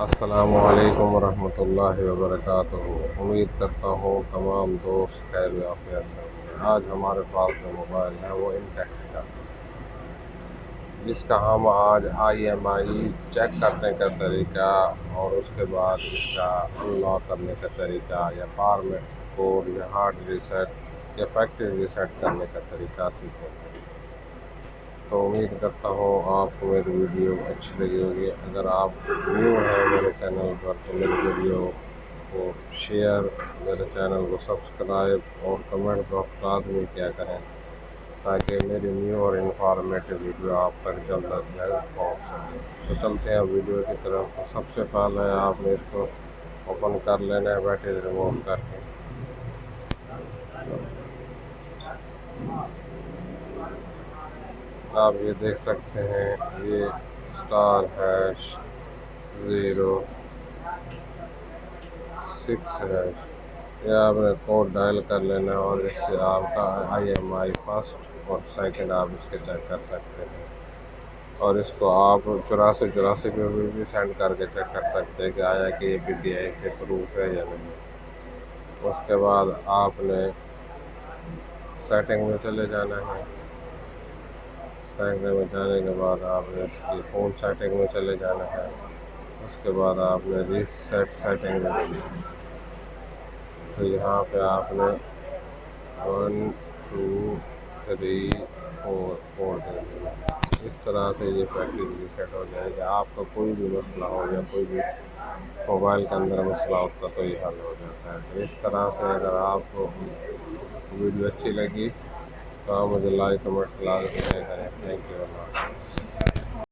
السلام علیکم ورحمۃ اللہ وبرکاتہ۔ امید کرتا ہوں تمام دوست خیر و عافیت سے ہوں گے۔ آج ہمارے پاس جو موبائل ہے وہ انٹیکس کا، جس کا ہم آج imei چیک کرنے کا طریقہ اور اس کے بعد اس کا انلاک کرنے کا طریقہ یا فارمیٹ کوڈ یا ہارڈ ریسیٹ یا فیکٹری ریسیٹ کرنے کا طریقہ سیکھیں گے۔ تو امید کرتا ہوں آپ کو میری ویڈیو اچھی لگی ہوگی۔ اگر آپ نیو ہیں میرے چینل پر تو میری ویڈیو کو شیئر، میرے چینل کو سبسکرائب اور کمنٹ باکس لازمی کیا کریں تاکہ میری نیو اور انفارمیٹیو ویڈیو آپ تک جلد از جلد پہنچ سکے۔ تو چلتے ہیں ویڈیو کی طرف۔ تو سب سے پہلے آپ نے اس کو اوپن کر لینا ہے بیٹری ریموو کر کے۔ آپ یہ دیکھ سکتے ہیں، یہ *0 6 ہے۔ یہ آپ نے کوڈ ڈائل کر لینا ہے اور اس سے آپ کا imei فرسٹ اور سیکنڈ آپ اس کے چیک کر سکتے ہیں، اور اس کو آپ 84 پہ بھی سینڈ کر کے چیک کر سکتے ہیں کہ آیا کہ یہ PTI سے پروف ہے یا نہیں۔ اس کے بعد آپ نے سیٹنگ میں چلے جانا ہے۔ سیٹنگ میں جانے کے بعد آپ نے اس کی فون سیٹنگ میں چلے جانا ہے۔ اس کے بعد آپ نے ریسیٹ سیٹنگ میں جانا ہے۔ تو یہاں پہ آپ نے 1 2 3 4 دے دینا۔ اس طرح سے یہ فیکٹری ریسیٹ ہو جائے گا۔ آپ کا کوئی بھی مسئلہ ہو یا کوئی بھی موبائل کے اندر مسئلہ ہوتا تو یہ حل ہو جاتا ہے۔ تو اس طرح سے اگر آپ کو ویڈیو اچھی لگی تو آپ مجھے لائک کمنٹ لازمی کریں۔ Thank you Allah.